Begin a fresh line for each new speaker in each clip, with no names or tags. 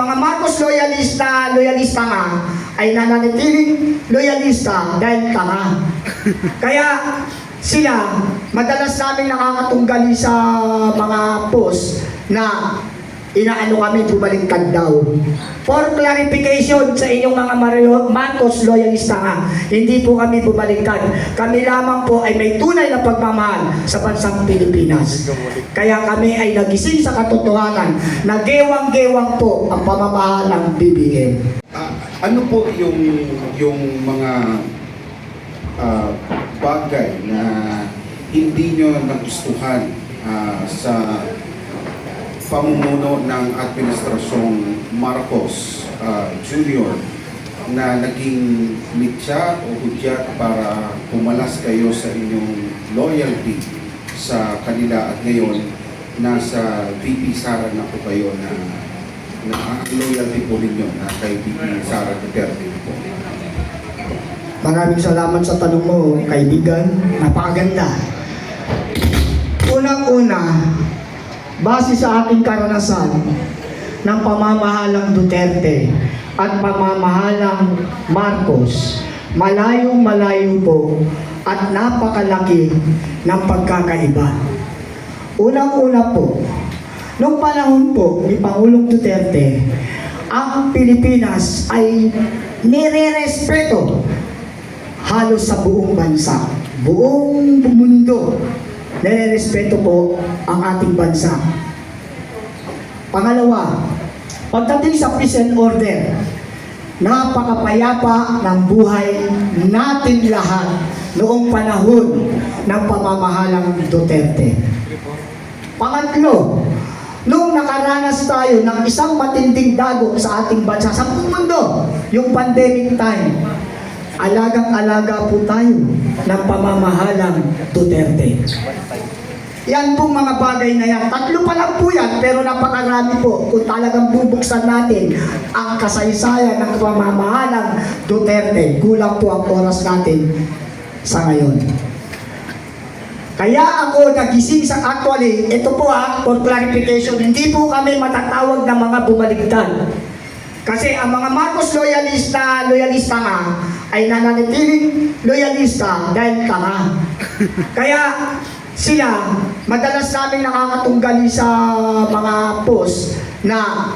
Mga Marcos loyalista nga, ay nananatiling loyalista dahil tanga. Kaya sila, madalas namin nakakatunggali sa mga post na inaano kami bumaliktad daw. For clarification sa inyong mga Marcos loyalista nga, hindi po kami bumaliktad. Kami lamang po ay may tunay na pagmamahal sa bansang Pilipinas. Kaya kami ay nagising sa katotohanan na gewang-gewang po ang pamamahal ng BBM.
Ano po yung mga bagay na hindi nyo nagustuhan sa pamumuno ng Administrasyong Marcos Jr. na naging mitya o hudyat para pumalas kayo sa inyong loyalty sa kanila at ngayon nasa VP Sara na po kayo na ang loyalty po ninyo na kay VP Sara Duterte po?
Maraming salamat sa tanong mo, kaibigan. Napakaganda. Unang-una, base sa ating karanasan ng pamamahalang Duterte at pamamahalang Marcos, malayong-malayo po at napakalaki ng pagkakaiba. Unang-una po, noong panahon po ni Pangulong Duterte, ang Pilipinas ay nire-respeto halos sa buong bansa, buong mundo. Nire-respeto po ang ating bansa. Pangalawa, pagdating sa peace and order, napakapayapa ng buhay natin lahat noong panahon ng pamamahalang Duterte. Pangatlo, nung nakaranas tayo ng isang matinding dagok sa ating bansa, sa buong mundo, yung pandemic time, alagang-alaga po tayo ng pamamahalang Duterte. Yan pong mga bagay na yan. Tatlo pa lang po yan, pero napakarami po kung talagang bubuksan natin ang kasaysayan ng pamamahalang Duterte. Kulang po ang oras natin sa ngayon. Kaya ako nagising sa actually, ito po for clarification, hindi po kami matatawag na mga bumaligtad. Kasi ang mga Marcos loyalista nga, ay nananatiling loyalista dahil tanga. Kaya sila, madalas namin nakakatunggali sa mga post na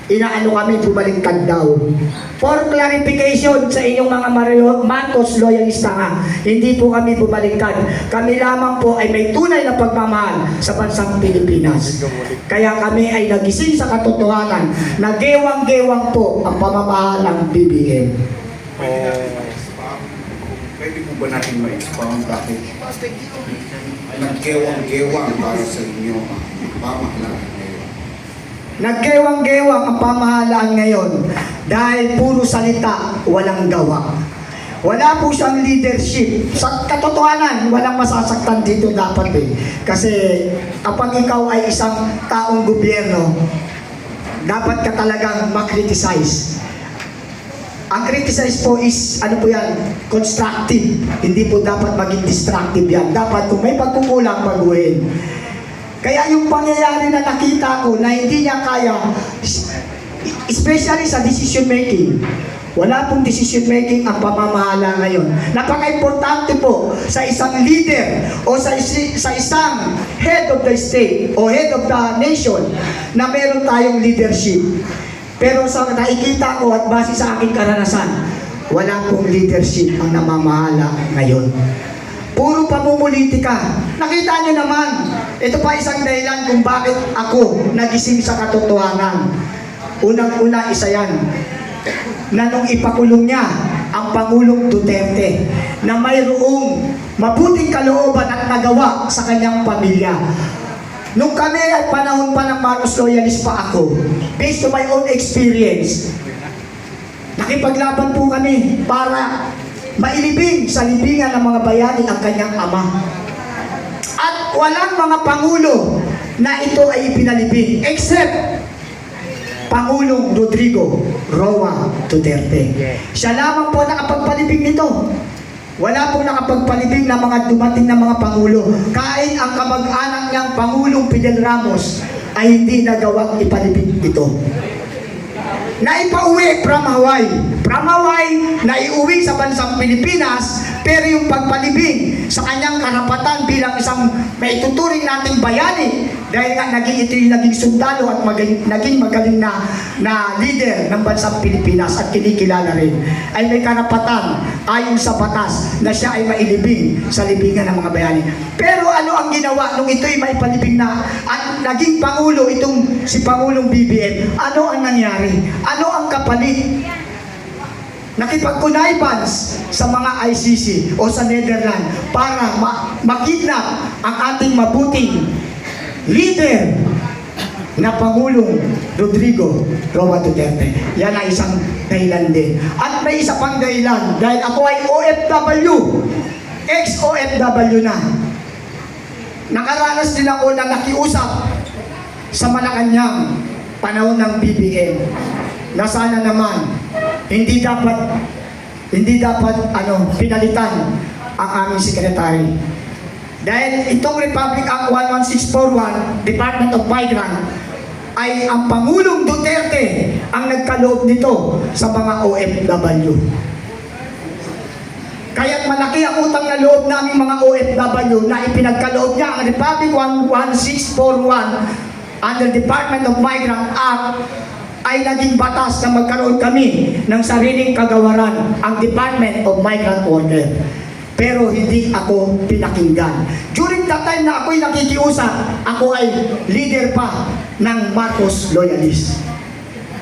inaano kami bumaliktad daw. For clarification sa inyong mga Marcos loyalista nga, hindi po kami bumaliktad. Kami lamang po ay may tunay na pagmamahal sa bansang Pilipinas. Kaya kami ay nagising sa katotohanan na gewang-gewang po ang pamamahal ng BBM.
Pwede po ba natin ma-expound bakit naggewang-gewang para sa inyo ang pamahalaan ngayon?
Naggewang-gewang ang pamahalaan ngayon dahil puro salita, walang gawa. Wala po siyang leadership. Sa katotohanan, walang masasaktan dito dapat eh. Kasi kapag ikaw ay isang taong gobyerno, dapat ka talagang makriticize. Ang criticize po is, ano po yan, constructive. Hindi po dapat maging destructive yan. Dapat kung may pagkukulang, baguhin. Kaya yung pangyayari na nakita ko na hindi niya kaya, especially sa decision making, wala pong decision making ang pamamahala ngayon. Napaka-importante po sa isang leader o sa isang head of the state o head of the nation na meron tayong leadership. Pero sa nakikita ko at base sa aking karanasan, wala pong leadership ang namamahala ngayon. Puro pamumulitika. Nakita niyo naman, ito pa isang dahilan kung bakit ako nagising sa katotohanan. Unang-una, isa yan, na nung ipakulong niya ang Pangulong Duterte, na mayroong mabuting kalooban at nagawa sa kanyang pamilya. Nung kami at panahon pa ng Marcos loyalist pa ako, based on my own experience, nakipaglaban po kami para mailibing sa libingan ng mga bayani ang kanyang ama. At walang mga pangulo na ito ay ipinalibing, except Pangulong Rodrigo Roa Duterte. Siya lamang po nakapagpalibing nito. Wala pong nakapagpalibing na mga dumating na mga pangulo. Kahit ang kamag-anak niyang Pangulong Fidel Ramos ay hindi nagawang ipalibing ito. na ipauwi from Hawaii. From Hawaii, na iuwi sa bansang Pilipinas, pero yung pagpalibing sa kanyang karapatan bilang isang maituturing nating bayani, dahil nga ito yung naging sundalo at naging magaling na leader ng bansang Pilipinas at kinikilala rin, ay may karapatan ayon sa batas na siya ay mailibing sa libingan ng mga bayani. Pero ano ang ginawa nung ito'y maipalibing na at naging Pangulo itong si Pangulong BBM? Ano ang nangyari? Ano ang kapalit? Nakipag-connivance sa mga ICC o sa Netherlands para makidnap ang ating mabuting leader na Pangulong Rodrigo Roa Duterte. Yan ay isang dahilan din. At may isa pang dahilan, dahil ako ay OFW, ex-OFW na. Nakaranas din ako na nakiusap sa Malacanang panahon ng BBM na sana naman hindi dapat pinalitan ang aming sekretary. Dahil itong Republic Act 11641, Department of Migrant, ay ang Pangulong Duterte ang nagkaloob nito sa mga OFW. Kaya't malaki ang utang na loob naming mga OFW na ipinagkaloob niya ang Republic 11641 under Department of Migrant Act ay naging batas na magkaroon kami ng sariling kagawaran, ang Department of Migrant Worker. Pero hindi ako pinakinggan. During that time na ako'y nakikiusap, ako ay leader pa ng Marcos Loyalist.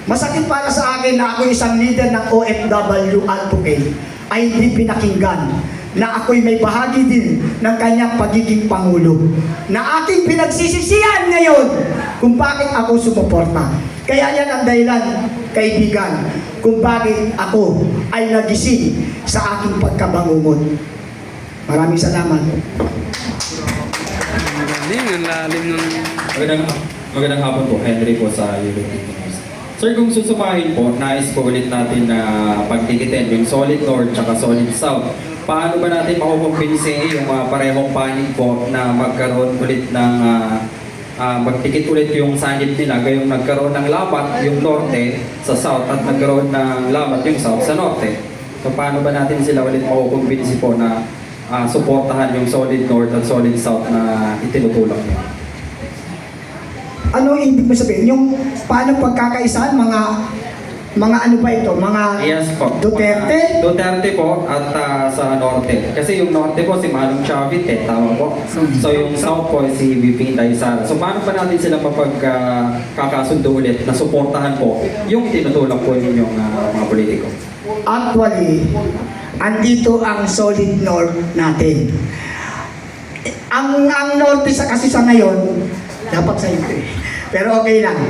Masakit para sa akin na ako isang leader ng OFW advocate ay hindi pinakinggan, na ako'y may bahagi din ng kanyang pagiging Pangulo, na aking pinagsisisihan ngayon kung bakit ako sumuporta. Kaya yan ang dahilan, kaibigan, kung bakit ako ay nagising sa aking pagkabangungot. Maraming salamat.
Ang lalim ng...
Magandang hapon po, Henry po sa European News. Sir, kung susumahin po, nais po ulit natin na pagtikitin yung Solid North at Solid South. Paano ba natin makukumpinsi yung parehong panig po na magkaroon ulit ng magtikit ulit yung sanib nila, gayong nagkaroon ng labat yung norte sa south at nagkaroon ng labat yung south sa norte. So paano ba natin sila ulit makukumpinsi po na suportahan yung Solid North at Solid South na itinutulak niya?
Ano ibig mo sabihin? Yung paano pagkakaisahan mga ano ba ito? Mga
Yes po.
Duterte?
Duterte po at sa norte. Kasi yung norte po si Manong Chavit tama po. So yung south po si VP Inday Sara. So paano pa natin sila kakasundo ulit na suportahan po yung tinutulak po ninyong mga politiko?
Actually, andito ang Solid North natin. Ang norte kasi sa ngayon, dapat sa ito eh. Pero okay lang.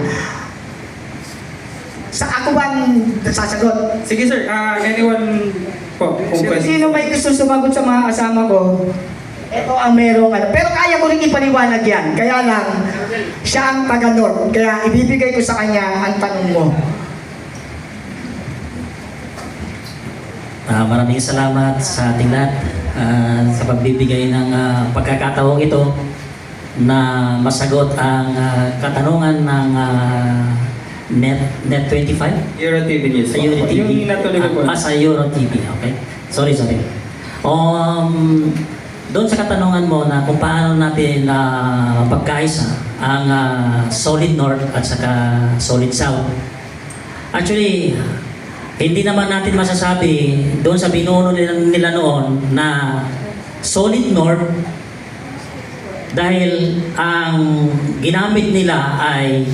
Sa ako bang sasagot?
Sige sir, anyone po kung pwede.
Sino may gusto sumagot sa mga kasama ko? Ito ang merong ano. Pero kaya ko rin ipaliwanag yan. Kaya lang, siya ang taga-North. Kaya ibibigay ko sa kanya ang tanong mo.
Maraming salamat sa ating lahat sa pagbibigay ng pagkakataong ito na masagot ang katanungan ng Net 25?
Euro TV News.
Sa Euro TV.
Yung natuloy ko po.
Sa Euro TV, okay. Sorry. Doon sa katanungan mo na kung paano natin pagkaisa ang Solid North at saka Solid South. Actually, hindi naman natin masasabi doon sa binuno nila noon na Solid North dahil ang ginamit nila ay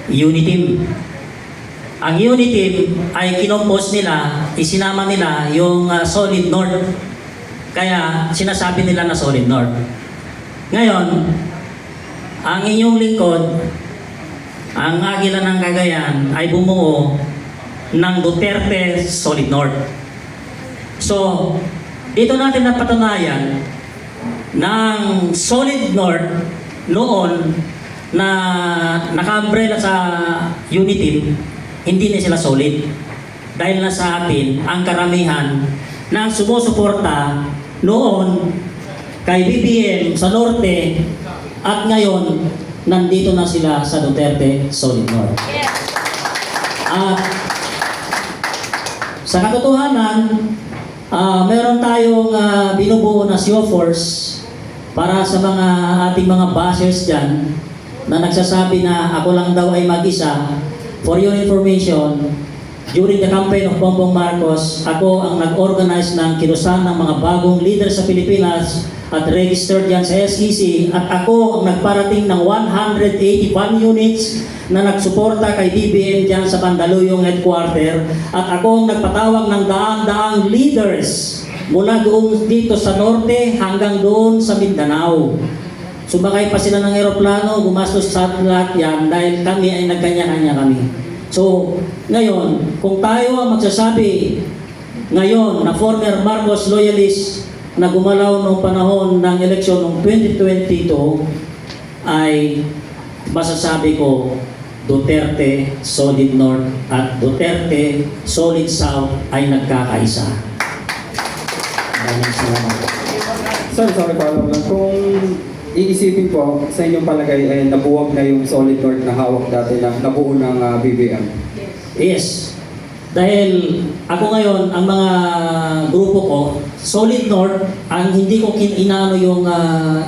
Uniteam. Ang Uniteam ay kinompose nila, isinama nila yung Solid North. Kaya sinasabi nila na Solid North. Ngayon, ang inyong lingkod, ang Agila ng Cagayan ay bumuo ng Duterte Solid North. So, dito natin napatunayan ng Solid North noon na naka-umbrella sa Uniteam, hindi na sila solid. Dahil na sa atin ang karamihan na sumusuporta noon kay BBM sa Norte at ngayon nandito na sila sa Duterte Solid North. At Sa katotohanan, meron tayong binubuo na SEO force para sa mga ating mga bashers dyan na nagsasabi na ako lang daw ay mag-isa. For your information, during the campaign of Bongbong Marcos, ako ang nag-organize ng kinusan ng mga bagong leader sa Pilipinas at registered yan sa SEC, at ako ang nagparating ng 181 units na nagsuporta kay BBM dyan sa Mandaluyong headquarter, at ako ang nagpatawag ng daan-daang leaders mula doon dito sa norte hanggang doon sa Mindanao. Sumakay pa sila ng eroplano, gumastos sa lahat yan dahil kami ay nagkanya-kanya kami. So, ngayon, kung tayo ang magsasabi ngayon na former Marcos loyalist na gumalaw noong panahon ng eleksyon noong 2022, ay masasabi ko Duterte Solid North at Duterte Solid South ay nagkakaisa. Maraming salamat.
Sir, sorry follow lang. Kung iisipin po, sa inyong palagay ay nabuwag na yung Solid North na hawak dati na nabuo ng BBM.
Yes. Dahil ako ngayon, ang mga grupo ko, Solid North, ang hindi ko inaano yung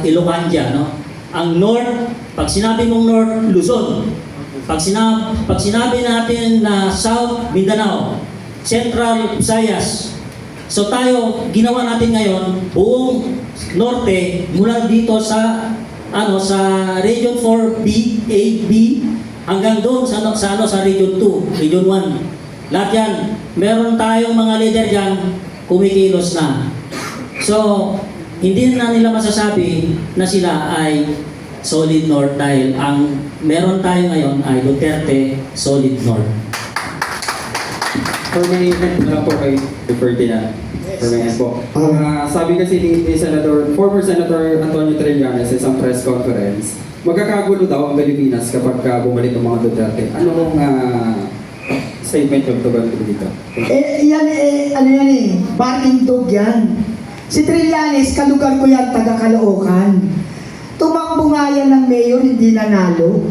Ilocanja, no? Ang North, pag sinabi mong North, Luzon. Pag sinabi natin na South, Mindanao. Central, Visayas. So tayo, ginawa natin ngayon, buong Norte, mula dito sa sa Region 4B, 8B, hanggang doon sa Region 2, Region 1. Lahat yan, meron tayong mga leader dyan, kumikilos na. So, hindi na nila masasabi na sila ay Solid North dahil ang meron tayo ngayon ay Duterte Solid North.
Permanent na lang po kay Ferdinand. Permanent po. Sabi kasi ni former Senator Antonio Trillanes sa isang press conference, magkakagulo daw ang Pilipinas kapag bumalik ang mga Duterte. Anong statement yung tugal ko dito?
Barking dog yan. Si Trillanes, kalugar ko yan, taga Caloocan. Tumakbo nga yan ng mayor, hindi nanalo.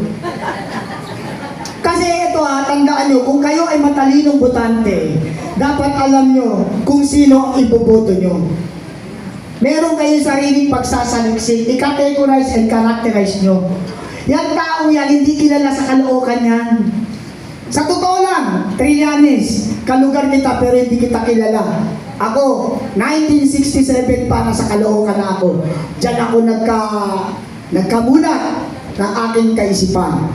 Kasi ito tandaan nyo, kung kayo ay matalinong botante, dapat alam nyo kung sino ang iboboto nyo. Meron kayong sariling pagsasaliksik, i-categorize and characterize nyo. Yan tao yan, hindi kilala sa Caloocan yan. Sa totoo lang, Trillanes, kalugar kita pero hindi kita kilala. Ako, 1967 para sa Caloocan na ako. Diyan ako nagkamulat ng aking kaisipan.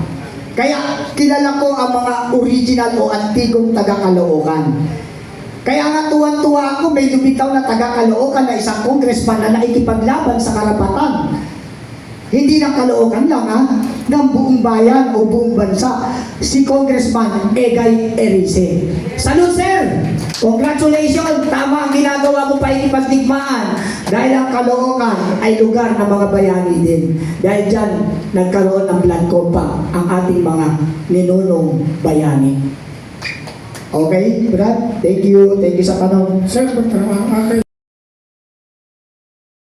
Kaya kilala ko ang mga original o antigong taga-Caloocan. Kaya nga tuwan-tuwa ako, may lumitaw na taga-Caloocan na isang congressman na naikipaglaban sa karapatan. Hindi ng Caloocan lang ng buong bayan o buong bansa. Si Congressman Egay Erice. Salute, sir! Congratulations! Tama ang ginagawa mo pa ikipagdigmaan. Dahil ang Caloocan ay lugar ng mga bayani din. Dahil dyan, nagkaroon ng blood compact ang ating mga ninunong bayani. Okay, Brad? Thank you. Thank you sa tanong.
Sir,